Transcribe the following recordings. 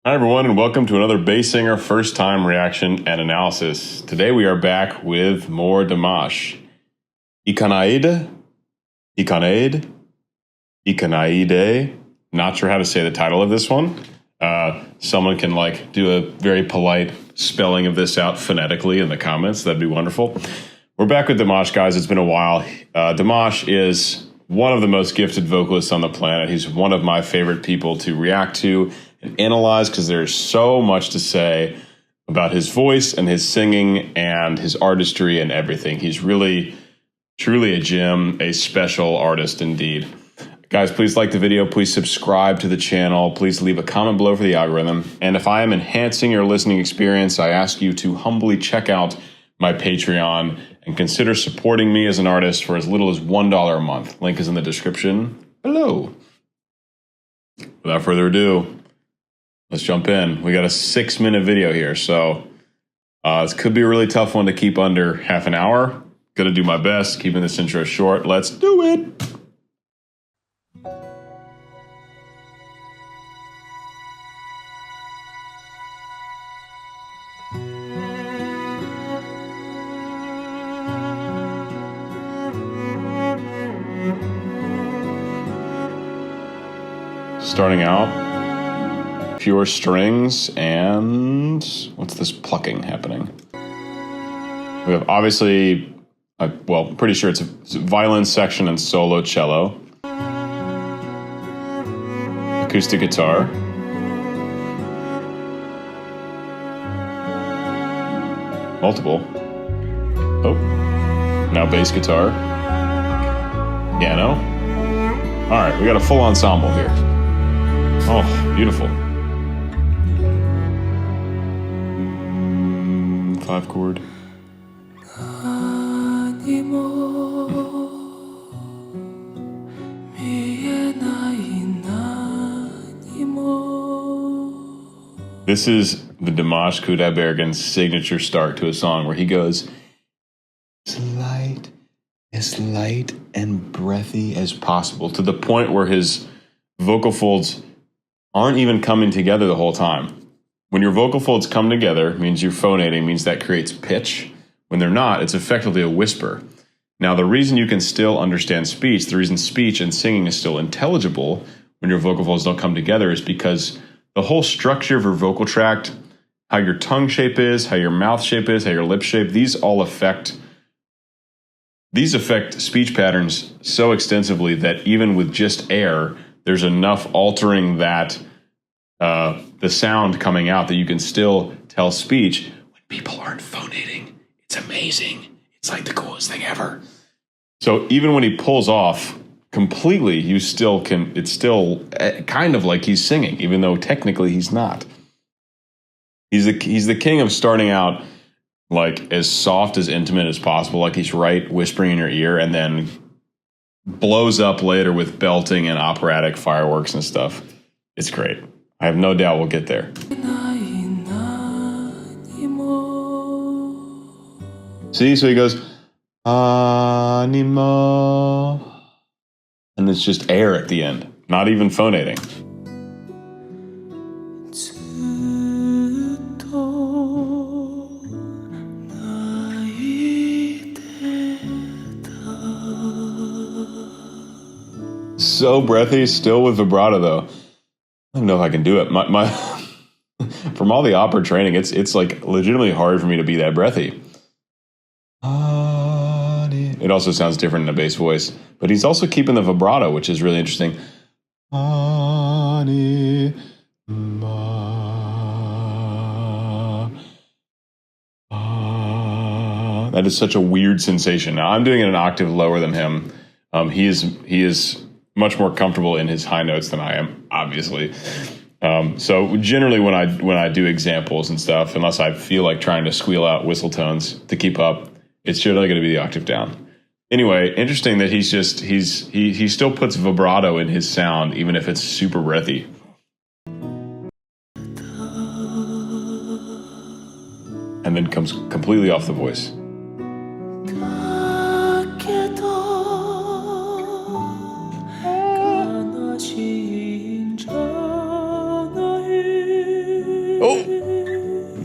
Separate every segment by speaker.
Speaker 1: Hi everyone, and welcome to another Bass Singer First Time Reaction and Analysis. Today we are back with more Dimash. Ikanaide? Not sure how to say the title of this one. Someone can do a very polite spelling of this out phonetically in the comments. That'd be wonderful. We're back with Dimash, guys. It's been a while. Dimash is one of the most gifted vocalists on the planet. He's one of my favorite people to react to and analyze because there's so much to say about his voice and his singing and his artistry and everything. He's really, truly a gem, a special artist indeed. Guys, please like the video. Please subscribe to the channel. Please leave a comment below for the algorithm. And if I am enhancing your listening experience, I ask you to humbly check out my Patreon and consider supporting me as an artist for as little as $1 a month. Link is in the description below. Without further ado, let's jump in. We got a 6-minute video here, so this could be a really tough one to keep under half an hour. Gonna do my best, keeping this intro short. Let's do it. Starting out, pure strings, and what's this plucking happening? We have obviously, well, pretty sure it's a violin section and solo cello, acoustic guitar, multiple, oh, now bass guitar, piano. All right, we got a full ensemble here. Oh, beautiful. 5-chord. This is the Dimash Kudaibergen's signature start to a song where he goes as light and breathy as possible, to the point where his vocal folds aren't even coming together the whole time. When your vocal folds come together, means you're phonating, means that creates pitch. When they're not, it's effectively a whisper. Now, the reason you can still understand speech, the reason speech and singing is still intelligible when your vocal folds don't come together, is because the whole structure of your vocal tract, how your tongue shape is, how your mouth shape is, how your lip shape, these affect speech patterns so extensively that even with just air, there's enough altering that the sound coming out that you can still tell speech when people aren't phonating. It's amazing. It's like the coolest thing ever. So even when he pulls off completely, you still can, it's still kind of like he's singing, even though technically he's not. He's the king of starting out like as soft, as intimate as possible, like he's right whispering in your ear, and then blows up later with belting and operatic fireworks and stuff. It's great. I have no doubt we'll get there. See, so he goes, animo, and it's just air at the end, not even phonating. So breathy, still with vibrato though. I don't know if I can do it. My from all the opera training, it's like legitimately hard for me to be that breathy. It also sounds different in a bass voice, but he's also keeping the vibrato, which is really interesting. That is such a weird sensation. Now I'm doing it an octave lower than him. He is much more comfortable in his high notes than I am, obviously. So generally when I do examples and stuff, unless I feel like trying to squeal out whistle tones to keep up, it's generally going to be the octave down. Anyway, interesting that he still puts vibrato in his sound, even if it's super breathy. And then comes completely off the voice.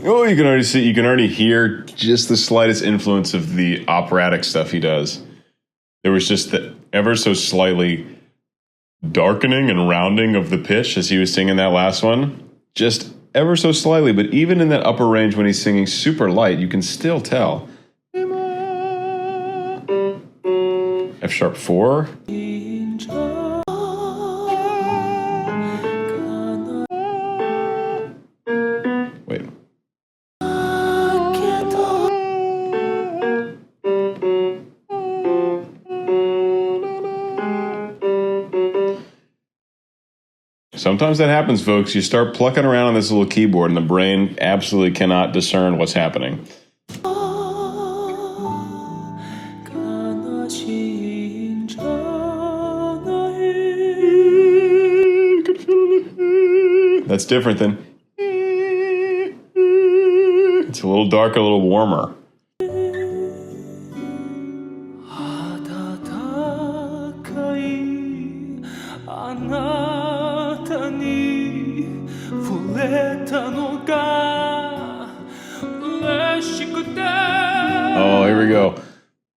Speaker 1: Oh, you can already see, you can already hear just the slightest influence of the operatic stuff he does. There was just the ever so slightly darkening and rounding of the pitch as he was singing that last one. Just ever so slightly, but even in that upper range when he's singing super light, you can still tell. F sharp 4. Wait. Sometimes that happens, folks. You start plucking around on this little keyboard and the brain absolutely cannot discern what's happening. That's different than... It's a little darker, a little warmer. Oh, here we go.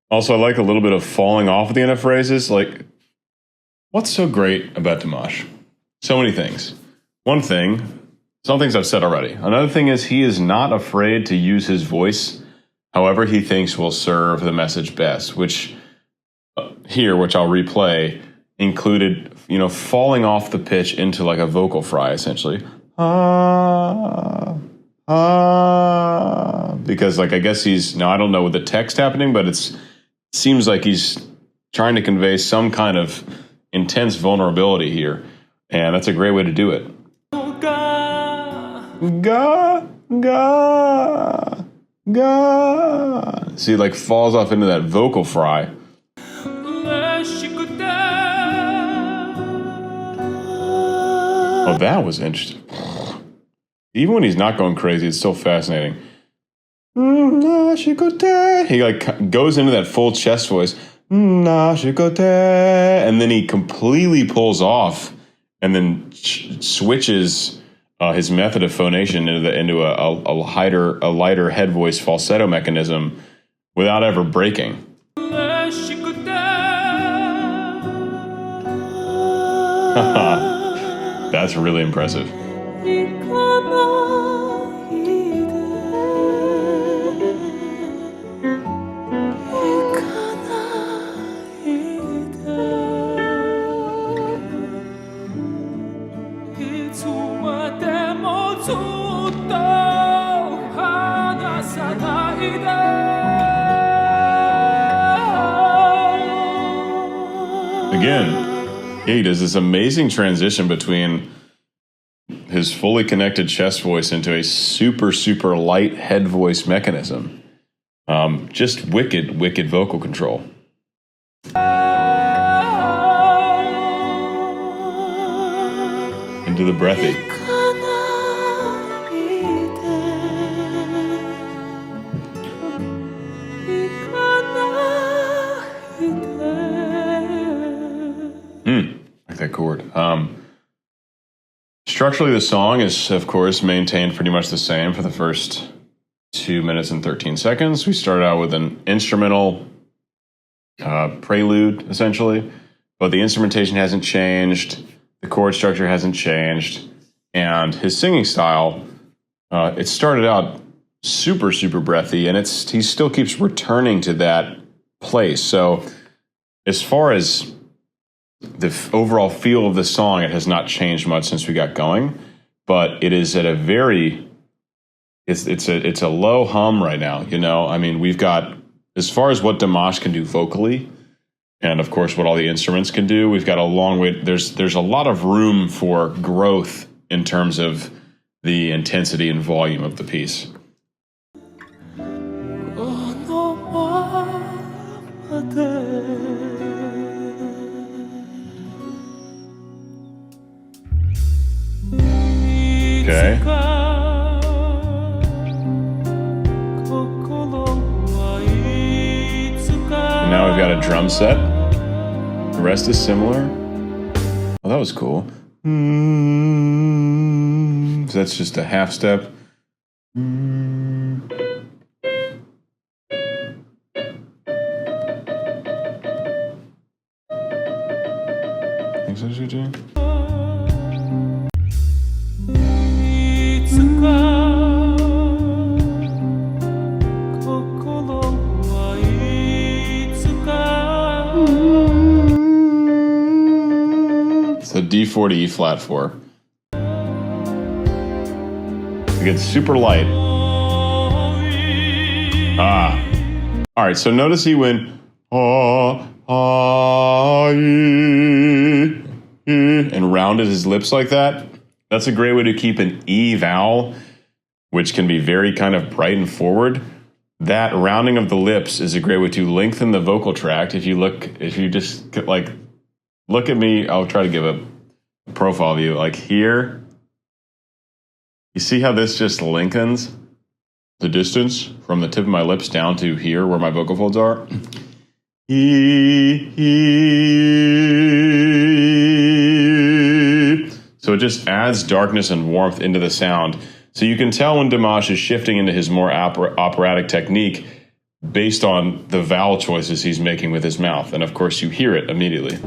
Speaker 1: Also, I like a little bit of falling off at the end of phrases. Like, what's so great about Dimash? So many things. One thing, some things I've said already. Another thing is he is not afraid to use his voice however he thinks will serve the message best, which which I'll replay, included, falling off the pitch into like a vocal fry, essentially. Because I guess now I don't know with the text happening, but it seems like he's trying to convey some kind of intense vulnerability here. And that's a great way to do it. See, falls off into that vocal fry. Oh, that was interesting. Even when he's not going crazy, it's still fascinating. He goes into that full chest voice. And then he completely pulls off and then switches his method of phonation into a lighter head voice falsetto mechanism without ever breaking. That's really impressive. Again, he does this amazing transition between his fully connected chest voice into a super, super light head voice mechanism. Just wicked, wicked vocal control. Into the breathy. Like that chord. Structurally, the song is, of course, maintained pretty much the same for the first 2 minutes and 13 seconds. We started out with an instrumental prelude, essentially, but the instrumentation hasn't changed, the chord structure hasn't changed, and his singing style, it started out super, super breathy, and he still keeps returning to that place. So as far as the overall feel of the song, it has not changed much since we got going, but it is at a very, it's a low hum right now. I mean, we've got, as far as what Dimash can do vocally, and of course what all the instruments can do, we've got a long way. There's a lot of room for growth in terms of the intensity and volume of the piece. Okay. And now we've got a drum set. The rest is similar. Oh, that was cool. So that's just a half step. Think so, Shuji? So D4 to E flat 4. It gets super light. All right, so notice he went and rounded his lips like that. That's a great way to keep an E vowel, which can be very kind of bright and forward. That rounding of the lips is a great way to lengthen the vocal tract. If you just like look at me, I'll try to give a profile view. Like here, you see how this just lengthens the distance from the tip of my lips down to here where my vocal folds are? So it just adds darkness and warmth into the sound. So you can tell when Dimash is shifting into his more operatic technique based on the vowel choices he's making with his mouth. And of course, you hear it immediately.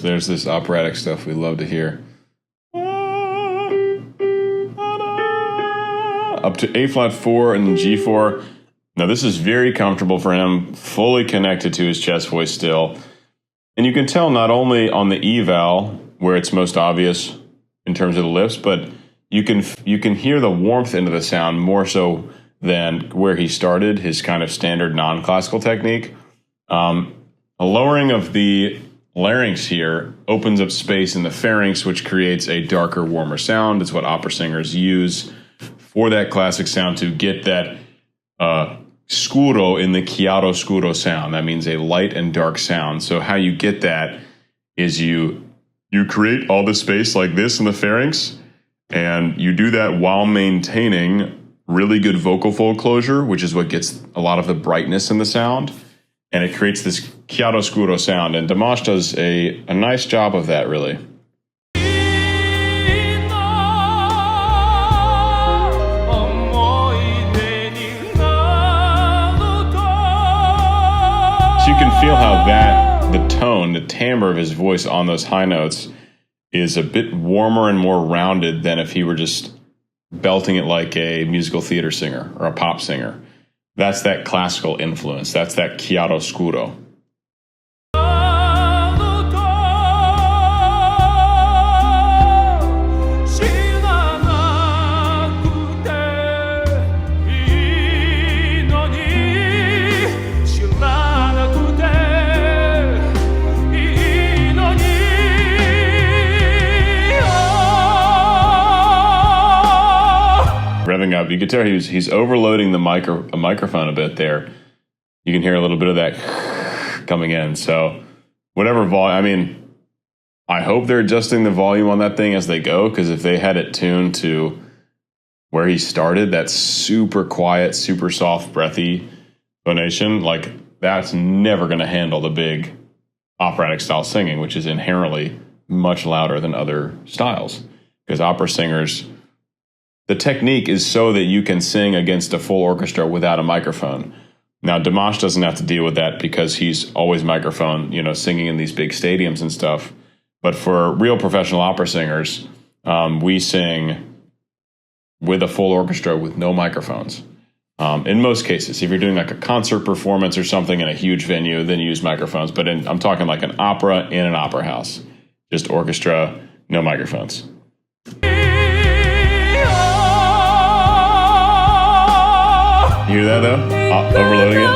Speaker 1: There's this operatic stuff we love to hear. Up to A flat 4 and G4. Now this is very comfortable for him, fully connected to his chest voice still. And you can tell not only on the E vowel, where it's most obvious in terms of the lips, but you can hear the warmth into the sound more so than where he started, his kind of standard non-classical technique. A lowering of the larynx here opens up space in the pharynx, which creates a darker, warmer sound. It's what opera singers use for that classic sound to get that scuro in the chiaro scuro sound. That means a light and dark sound. So how you get that is you create all the space like this in the pharynx, and you do that while maintaining really good vocal fold closure, which is what gets a lot of the brightness in the sound. And it creates this chiaroscuro sound. And Dimash does a nice job of that, really. So you can feel how the tone, the timbre of his voice on those high notes is a bit warmer and more rounded than if he were just belting it like a musical theater singer or a pop singer. That's that classical influence. That's that chiaroscuro. Revving up, you can tell he's overloading the microphone a bit there. You can hear a little bit of that coming in. So whatever volume, I mean, I hope they're adjusting the volume on that thing as they go, because if they had it tuned to where he started, that super quiet, super soft, breathy phonation, like that's never going to handle the big operatic style singing, which is inherently much louder than other styles, because opera singers, the technique is so that you can sing against a full orchestra without a microphone. Now, Dimash doesn't have to deal with that because he's always microphone, singing in these big stadiums and stuff. But for real professional opera singers, we sing with a full orchestra with no microphones. In most cases, if you're doing like a concert performance or something in a huge venue, then you use microphones. But I'm talking like an opera in an opera house, just orchestra, no microphones. You hear that though? Overloading it.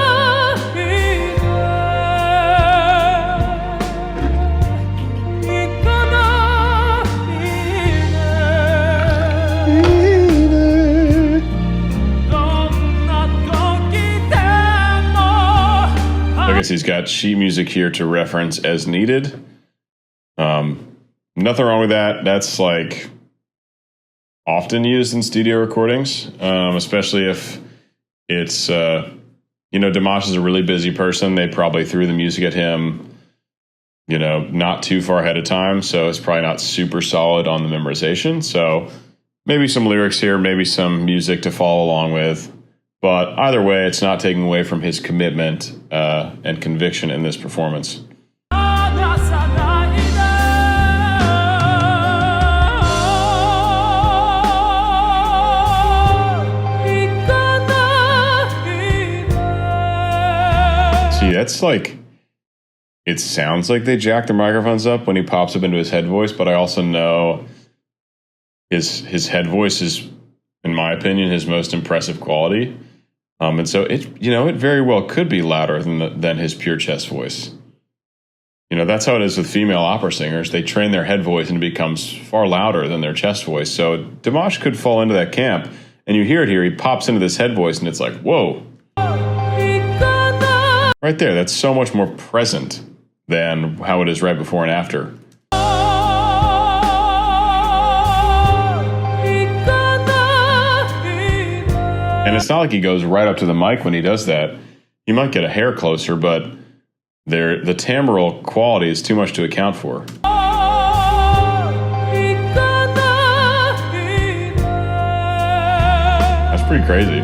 Speaker 1: I guess he's got sheet music here to reference as needed. Nothing wrong with that. That's like often used in studio recordings, especially if it's, Dimash is a really busy person. They probably threw the music at him, not too far ahead of time. So it's probably not super solid on the memorization. So maybe some lyrics here, maybe some music to follow along with. But either way, it's not taking away from his commitment and conviction in this performance. See, that's like, it sounds like they jack the microphones up when he pops up into his head voice, but I also know his head voice is, in my opinion, his most impressive quality. And so it very well could be louder than his pure chest voice. That's how it is with female opera singers. They train their head voice and it becomes far louder than their chest voice. So Dimash could fall into that camp. And you hear it here. He pops into this head voice and it's like, whoa. Right there. That's so much more present than how it is right before and after. And it's not like he goes right up to the mic when he does that. You might get a hair closer, but the timbral quality is too much to account for. That's pretty crazy.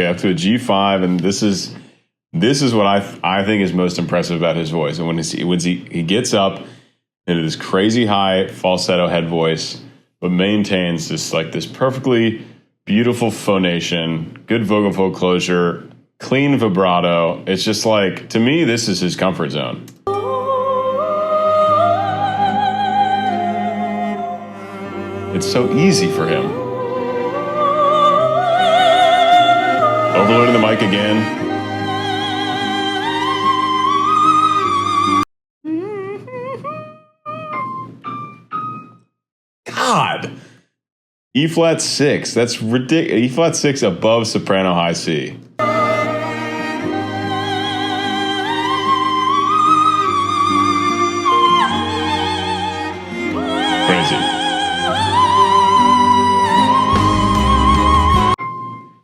Speaker 1: Up to a G5, and this is what I think is most impressive about his voice. And when he gets up into this crazy high falsetto head voice, but maintains this perfectly beautiful phonation, good vocal fold closure, clean vibrato. It's just like, to me, this is his comfort zone. It's so easy for him. Overloading the mic again. God. E flat 6. That's ridiculous. E flat 6 above soprano high C. Crazy.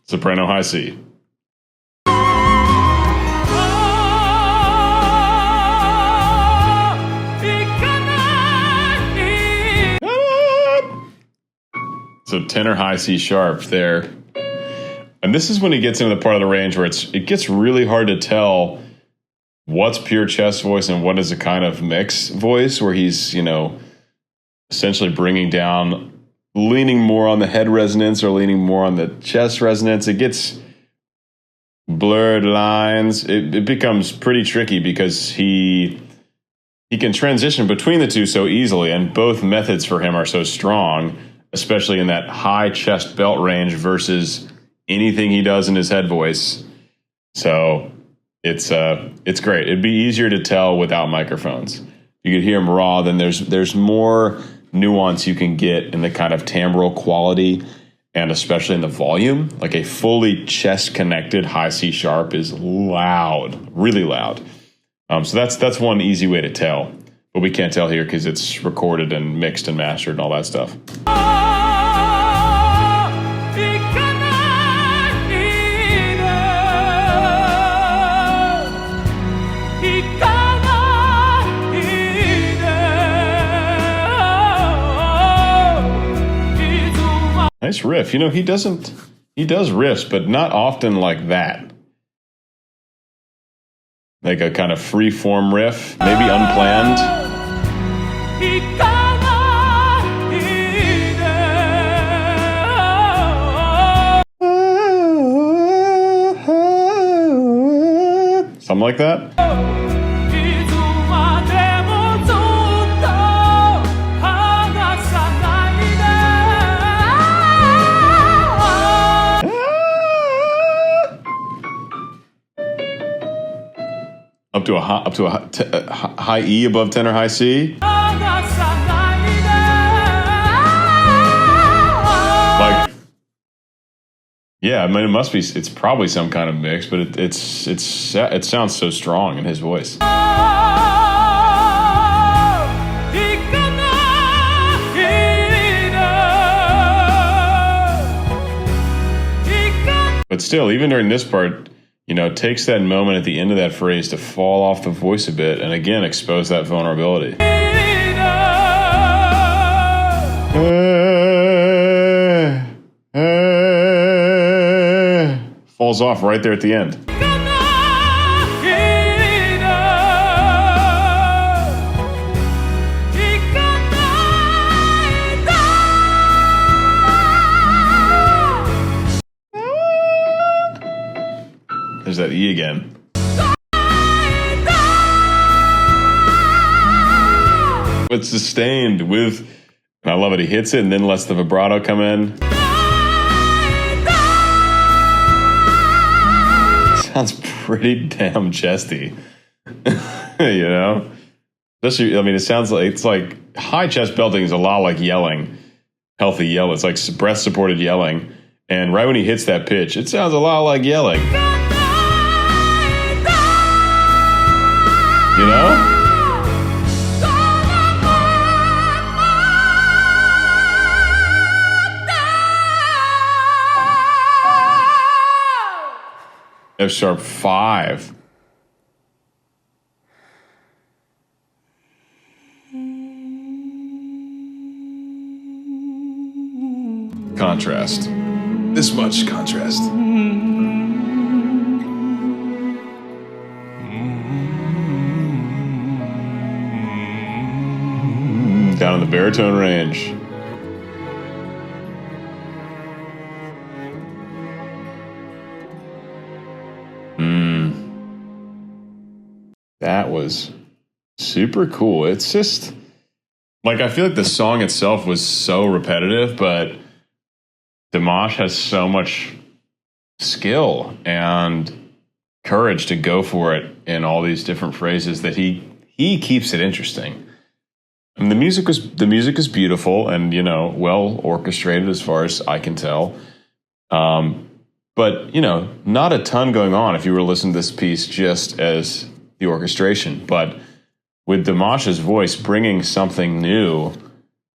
Speaker 1: Soprano high C. So tenor high C sharp there. And this is when he gets into the part of the range where it gets really hard to tell what's pure chest voice and what is a kind of mix voice, where he's, essentially bringing down, leaning more on the head resonance or leaning more on the chest resonance. It gets blurred lines. It becomes pretty tricky because he can transition between the two so easily, and both methods for him are so strong, especially in that high chest belt range versus anything he does in his head voice. So it's great. It'd be easier to tell without microphones. You could hear him raw, then there's more nuance you can get in the kind of timbral quality, and especially in the volume. Like a fully chest connected high C sharp is loud, really loud. So that's one easy way to tell, but we can't tell here because it's recorded and mixed and mastered and all that stuff. Nice riff. He does riffs, but not often like that. Like a kind of free form riff, maybe unplanned. Something like that. high E above tenor high C. Like, yeah, I mean, it must be. It's probably some kind of mix, but it sounds so strong in his voice. But still, even during this part, it takes that moment at the end of that phrase to fall off the voice a bit and again expose that vulnerability. Falls off right there at the end. There's that E again. But sustained with, and I love it, he hits it and then lets the vibrato come in. Sounds pretty damn chesty. Especially, I mean, it sounds like, it's like high chest belting is a lot like yelling, healthy yell. It's like breath supported yelling. And right when he hits that pitch, it sounds a lot like yelling. F sharp 5. Contrast. This much contrast. Down in the baritone range. That was super cool. It's just like, I feel like the song itself was so repetitive, but Dimash has so much skill and courage to go for it in all these different phrases that he keeps it interesting. And the music is beautiful and, well orchestrated as far as I can tell. But, not a ton going on if you were to listen to this piece just as the orchestration. But with Dimash's voice bringing something new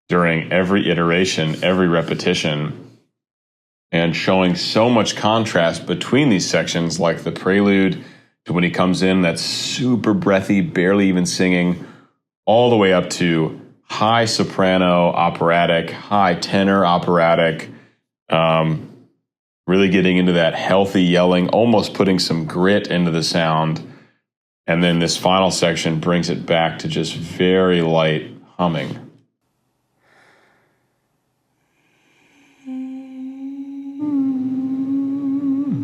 Speaker 1: during every iteration, every repetition, and showing so much contrast between these sections, like the prelude to when he comes in, that's super breathy, barely even singing, all the way up to high soprano operatic, high tenor operatic, really getting into that healthy yelling, almost putting some grit into the sound. And then this final section brings it back to just very light humming.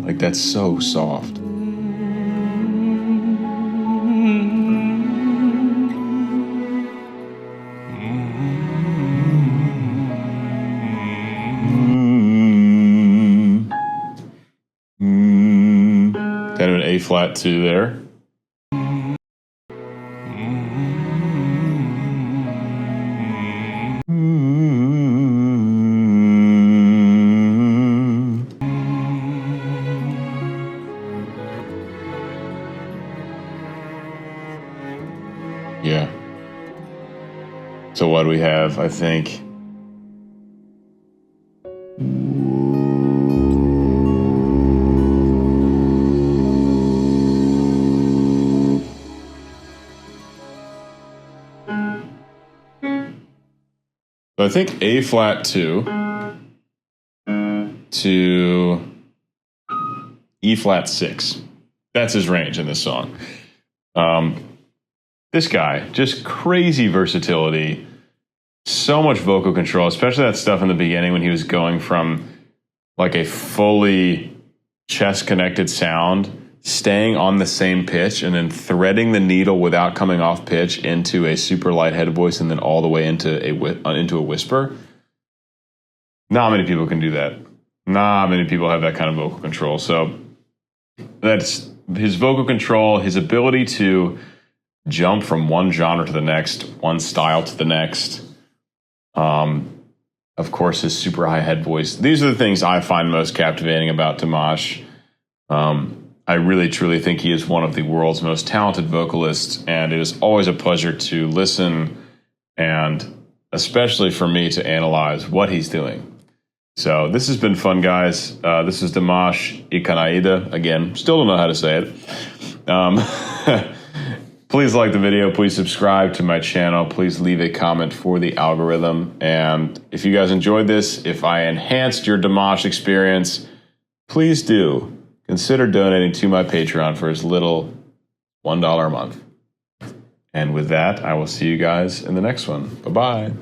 Speaker 1: Like, that's so soft. Kind of an A flat 2 there. Yeah. So what do we have? I think. So I think A flat 2 to E flat 6. That's his range in this song. This guy, just crazy versatility, so much vocal control, especially that stuff in the beginning when he was going from like a fully chest-connected sound, staying on the same pitch, and then threading the needle without coming off pitch into a super light head voice, and then all the way into a whisper. Not many people can do that. Not many people have that kind of vocal control. So that's his vocal control, his ability to jump from one genre to the next, one style to the next. Of course, his super high head voice. These are the things I find most captivating about Dimash. I really, truly think he is one of the world's most talented vocalists, and it is always a pleasure to listen and especially for me to analyze what he's doing. So this has been fun, guys. This is Dimash Ikanaide. Again, still don't know how to say it. Please like the video. Please subscribe to my channel. Please leave a comment for the algorithm. And if you guys enjoyed this, if I enhanced your Dimash experience, please do consider donating to my Patreon for as little $1 a month. And with that, I will see you guys in the next one. Bye-bye.